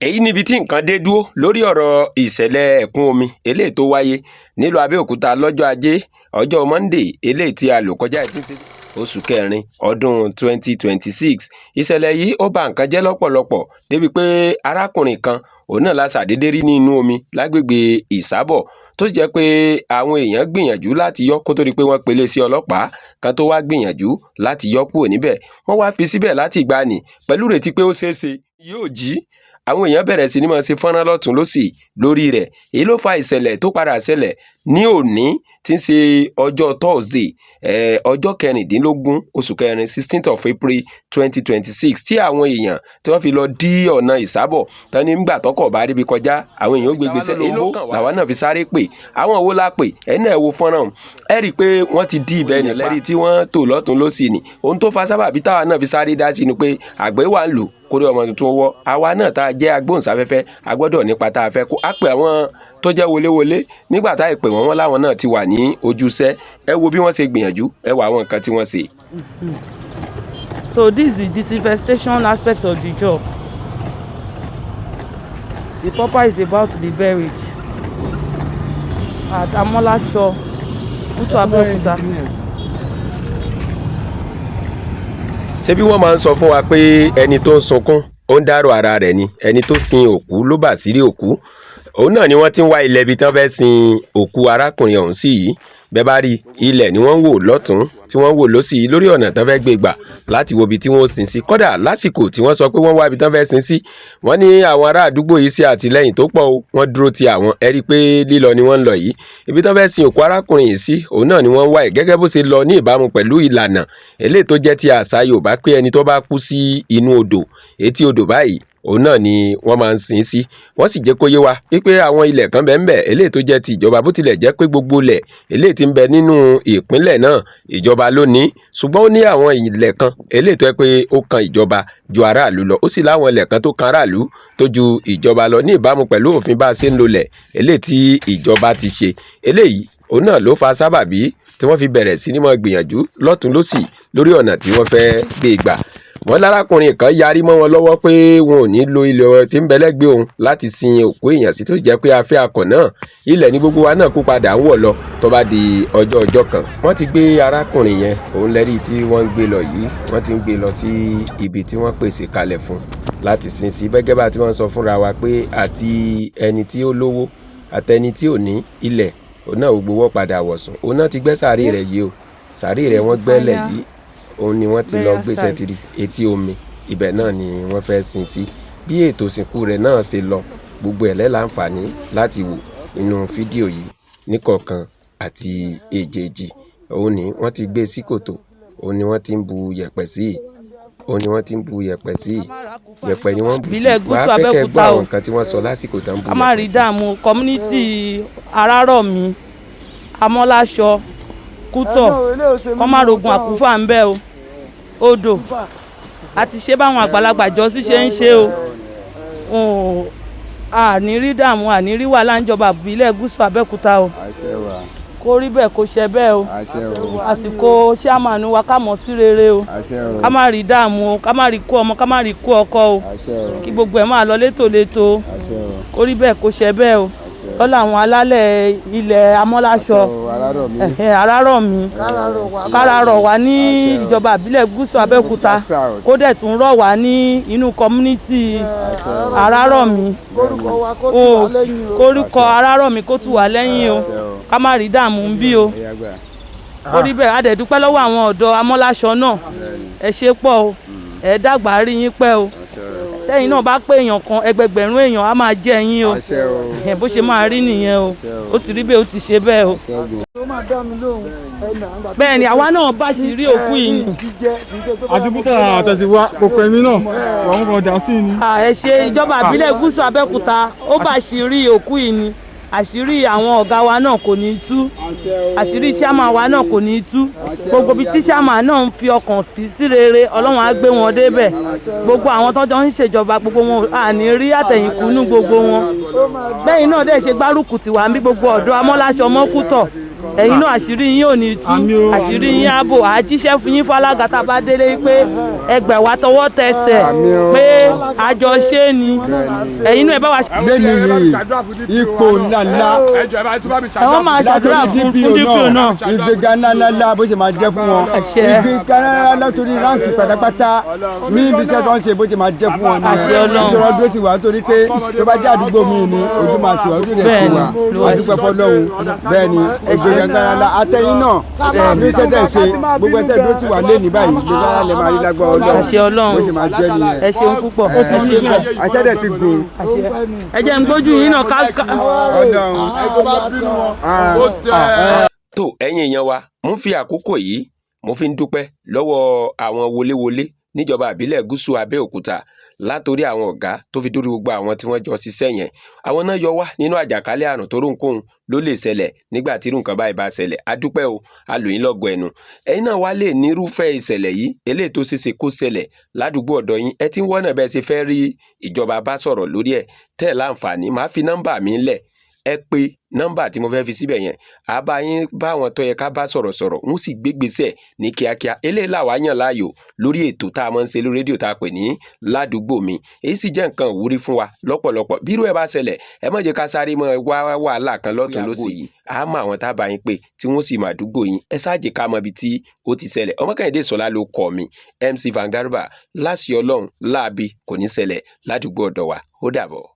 èyí níbi tí nǹkan dé dúró lórí ọ̀rọ̀ ìṣẹ̀lẹ̀ ẹ̀kún omi eléyìí tó wáyé nílùú Abẹ́òkúta lọ́jọ́ ajé ọjọ́ Monday eléyìí tí a lò kọjá oṣù kẹrin ọdún 2026. ìṣẹ̀lẹ̀ yìí ó bà nǹkan jẹ́ lọ́pọ̀lọpọ̀ débi pé arákùnrin kan òun náà la ṣàdédé rí ní inú omi lágbègbè Ìsábọ̀ tó sì jẹ́ pé àwọn èèyàn gbìyànjú láti yọ kó tó di pé wọ́n pèlè sí ọlọ́pàá kan tó wá gbìyànjú láti yọ kúrò níbẹ̀. Wọ́n wá fi síbẹ̀ láti ìgbàanì pẹ̀lú ìrètí pé ó ṣeéṣe yóò jí. Àwọn èèyàn bẹ̀rẹ̀ sí ní máa ṣe fọ́nrán lọ́tún lósì lórí rẹ̀. Èyí ló fa ìṣẹ̀lẹ̀ tó padà ṣẹlẹ̀ ní òní tí ń ṣe ọjọ́ Thursday ọjọ́ kẹrìndínlógún oṣù kẹrin 16th of April 2026 tí àwọn èèyàn tí wọ́n fi lọ dí ọ̀nà Ìsábọ̀ tán ní nígbà tọ́kọ̀ bá ríbi kọjá àwọn èèyàn ó gbé gbèsè èyí ló kàn wá làwọn náà fi sáré pè àwọn wo la pè ẹ̀ náà wo fọ́nrán ẹ rí i pé wọ́n ti dí ibẹ̀ nílẹ́rìí tí wọ́n tò lọ́tún lósì ni ohun tó fa sábàbí táwa náà fi sáré dá sí ni pé àgbẹ̀ wà ń lò kórè ọmọ tuntun wọ àwa náà tá a jẹ́ agbóhùnsáfẹ́fẹ́ a gbọ́dọ̀ nípa tá a fẹ́ kó a pè àwọn tó jẹ́ wọléwọlé nígbà tá a pè wọ́n láwọn náà ti wà ní ojúṣẹ́ ẹ wo bí wọ́n ṣe gbìyànjú ẹ wo àwọn nǹkan tí wọ́n ṣe. So this is the disinfestation aspect of the job. The pauper is about to be buried at Amolasho, Kuto Abẹ́òkúta. Ṣé bí wọ́n máa ń sọ fún wa pé ẹni tó ń sunkún ó ń dárò ara rẹ̀ ni ẹni tó sin òkú ló bà sírí òkú òun náà ni wọ́n ti ń wá ilẹ̀ ibi tí wọ́n fẹ́ sin òkú arákùnrin ọ̀hún sí yìí bẹ́ẹ̀ bá rí ilẹ̀ ni wọ́n ń wò lọ́tún tí wọ́n ń wò lósì lórí ọ̀nà tí wọ́n fẹ́ gbé gbà láti wo ibi tí wọ́n ó sin sí kódà lásìkò tí wọ́n sọ pé wọ́n wá ibi tí wọ́n fẹ́ sin sí wọ́n ní àwọn ará àdúgbò yìí ṣe àtìlẹ́yìn tó pọ̀ o wọ́n dúró ti àwọn ẹ rí i pé lílọ ni wọ́n ń lọ yìí ibi tí wọ́n fẹ́ sin òkú arákùnrin yìí sí òun náà ni wọ́n ń wá ẹ̀ gẹ́gẹ́ bó ṣe lọ ní ìbámu pẹ̀lú ìlànà eléyìí tó jẹ́ ti àṣà Yorùbá pé ẹni tó bá kú sí inú odò etí odò báyìí òun náà ni wọ́n máa ń sin sí wọ́n sì jẹ́ kó yé wa wípé àwọn ilẹ̀ kan bẹ́ẹ̀ ń bẹ eléyìí tó jẹ́ ti ìjọba bó tilẹ̀ jẹ́ pé gbogbo ilẹ̀ eléyìí tí ń bẹ nínú ìpínlẹ̀ náà ìjọba ló ní ṣùgbọ́n ó ní àwọn ilẹ̀ kan eléyìí tó yẹ pé ó kan ìjọba ju aráàlú lọ ó sì láwọn ilẹ̀ kan tó kan aráàlú tó ju ìjọba lọ ní ìbámu pẹ̀lú òfin bá a ṣe ń lo lẹ̀ eléyìí tí ìjọba ti ṣe eléyìí òun náà ló fa sábàbí tí wọ́n fi bẹ̀rẹ̀ sí ní máa gbìyànjú lọ́tún lósì lórí ọ̀nà tí wọ́n fẹ́ gbé gbà wọ́n lárákùnrin kan yarí mọ́ wọn lọ́wọ́ pé wọn ò ní lo ilẹ̀ tí ń bẹ lẹ́gbẹ̀ẹ́ òun láti sin òkú èèyàn sí tó sì jẹ́ pé afẹ́ akọ̀ náà ilẹ̀ ní gbogbo wa náà kó padà ń wọ̀ lọ tó bá di ọjọ́ kan. wọ́n ti gbé arákùnrin yẹn òun lẹ́rìí tí wọ́n ń gbé lọ yìí wọ́n ti ń gbé lọ sí ibi tí wọ́n pèsè kalẹ̀ fún láti sin sí gẹ́gẹ́ bá tí wọ́n sọ fúnra wa pé àti ẹni tí ó lówó àtẹni tí ò ní ilẹ̀ òun náà gbogbo wọ́n padà wọ̀sùn òun náà ti gbẹ́ sàárè rẹ̀ yìí o sàárè rẹ̀ wọ́n gbẹ́lẹ̀ yìí òun ni wọ́n ti lọ gbèsè tiri etí omi ibẹ̀ náà ni wọ́n fẹ́ sin sí bí ètò ìsìnkú rẹ̀ náà ṣe lọ gbogbo ẹ̀ lẹ́láǹfààní láti wò nínú fídíò yìí níkọ̀ọ̀kan àti èjèèjì òun ni wọ́n ti gbé sí kòtò òun ni wọ́n ti ń bu yẹ̀pẹ̀ sí òun ni wọ́n ti ń bu yẹ̀pẹ̀ sí yẹ̀pẹ̀ ni wọ́n bù sí wàá fẹ́kẹ́ gbọ́ àwọn nǹkan tí wọ́n sọ lásìkò tán bu yẹ̀pẹ̀ sí. Amárì dààmú community Arárọ̀mí Amọ́láṣọ Kútọ̀ kọ́ má rogun àkúfà ń bẹ o odò àti ṣé báwọn àgbàlagbà jọ sí ṣe ń ṣe o àní rí dààmú àní rí wàhálà níjọba ìbílẹ̀ gúúsù Abẹ́òkúta o kó rí bẹ́ẹ̀ kó ṣe bẹ́ẹ̀ o àsìkò ṣáàmánú wa ká mọ̀ sí rere o ká má rí dààmú o ká má rí kú ọmọ ká má rí kú ọkọ o kí gbogbo ẹ̀ máa lọ létòlétò o kó rí bẹ́ẹ̀ kó ṣe bẹ́ẹ̀ o lọ́la àwọn alálẹ̀ ilẹ̀ Amọ́láṣọ Arárọ̀mí kárarọ̀ wá ní ìjọba ìbílẹ̀ gúúsù Abẹ́òkúta kó dẹ̀ tún rọ̀ wá ní inú community Arárọ̀mí kórúkọ Arárọ̀mí kó tù wá lẹ́yìn o ká má rí dààmú ń bí o ó rí bẹ́ẹ̀ adẹ̀dúpẹ́ lọ́wọ́ àwọn ọ̀dọ́ Amọ́láṣọ náà ẹ ṣe pọ̀ o ẹ dàgbà rí yín pẹ́ o lẹ́yìn náà bá pé èèyàn kan ẹgbẹgbẹ̀rún èèyàn á máa jẹ́ yín o bó ṣe máa rí nìyẹn o ó ti rí bẹ́ẹ̀ ó ti ṣe bẹ́ẹ̀ o. bẹ́ẹ̀ ni àwa náà bá ṣì rí òkú yìí ni. àdúgbò àtẹ̀síwá kò pẹ́ mi náà wọ́n kàn dá sí ni. ẹ ṣe ìjọba ìbílẹ̀ gúúsù Abẹ́òkúta ó bá ṣì rí òkú yìí ni àṣírí àwọn ọ̀gá wa náà kò ní tú àṣírí chairman wa náà kò ní tú gbogbo ibi tí chairman náà ń fi ọkàn sí rere Ọlọ́run á gbé wọn débẹ̀ gbogbo àwọn tọ́jọ́ ń ṣèjọba gbogbo wọn à ní rí àtẹ̀yìnkùnú gbogbo wọn bẹ́ẹ̀ náà dẹ̀ ṣe gbárùkù tiwa ń bí gbogbo ọ̀dọ́ Amọ́láṣọ Mọ́kútọ̀ ẹ̀yin náà àṣírí yín ò ní tú àṣírí yín ààbò àjíṣẹ́ fún yín fálága tá a bá délé pé ẹgbẹ́ wa tọwọ́ tẹsẹ̀ pé àjọṣe ni ẹ̀yin náà ẹ bá wa. lẹ́nu yìí ipò ńláńlá àwọn máa ṣàdúrà fún dípò náà ìgbéga ńláńlá bó ṣe máa jẹ́ fún wọn ìgbéga ńláńlá torí ráǹkì pátápátá ní ibi iṣẹ́ tó ń ṣe bó ṣe máa jẹ́ fún wọn ni ìjọba dúró sí wa nítorí pé tó bá jẹ́ àdúgbò mi ni ojú máa tiwa ojú rẹ̀ tiwa àdúgbò fọlọ́hún bẹ́ẹ̀ ni ìgbéga ńláńlá àtẹ̀yìn náà ní iṣẹ́ tẹ̀ ṣe gbogbo ẹ̀tẹ̀ dúró sí wa lé ní báyìí ìgbéga ńláńlá lè máa rí lágbọ́ Ọlọ́run bó ṣe máa jẹ́ nìyẹn. ẹ ṣeun púpọ̀ ẹ ṣe bẹ́ẹ̀ àṣẹ dẹ̀ ti gùn. ẹ jẹ́ ń gbójú yín náà ká. tó ẹ̀yin èèyàn wa mo ń fi àkókò yìí mo fi ń dúpẹ́ lọ́wọ́ àwọn wọléwọlé níjọba ìbílẹ̀ gúúsù Abẹ́òkúta látòrí àwọn ọ̀gá tó fi dórí gbogbo àwọn tí wọ́n jọ ṣiṣẹ́ yẹn àwọn náà yọ wá nínú àjàkálẹ̀ àrùn tó rónkóhun ló lè ṣẹlẹ̀ nígbà tí irú nǹkan báyìí bá ṣẹlẹ̀ adúpẹ́ o alòyìn lọ́gọ̀ ẹnu ẹ̀yin náà wá lè nírúfẹ́ ìṣẹ̀lẹ̀ yìí eléyìí tó ṣeéṣe kó ṣẹlẹ̀ ládùúgbò ọ̀dọ̀ yín ẹ ti ń wọ́nà bẹ́ẹ̀ ṣe fẹ́ rí ìjọba bá sọ̀rọ̀ lórí ẹ̀ tẹ́ ẹ̀ láǹfààní máa fi nọ́mbà mi lẹ̀ ẹ pé nọ́mbà tí mo fẹ́ fi síbẹ̀ yẹn àbá yín bá àwọn tó yẹ ká bá sọ̀rọ̀ wọ́n sì gbégbèsè ní kíákíá eléyìí làwa yàn láàyò lórí ètò tá a máa ń ṣe lórí rédíò tá a pè ní ládùúgbò mi èyí sì jẹ́ nǹkan ìwúrí fún wa lọ́pọ̀lọpọ̀ bírú ẹ̀ bá ṣẹlẹ̀ ẹ má jẹ́ ká sáré mọ́ wá wàhálà kan lọ́tún lósì yìí a mọ àwọn tá a bá yín pé tí wọ́n sì máa dúgbò yín ẹ ṣáàjì ká mọ ibi tí ó ti ṣẹlẹ̀ Ọmọkẹ́hìndé Ṣọlá ló kọ mi MC Vanguard láṣẹ Ọlọ́run láabi kò ní ṣẹlẹ̀ ládùúgbò ọ̀dọ̀ wa ó dàbọ̀.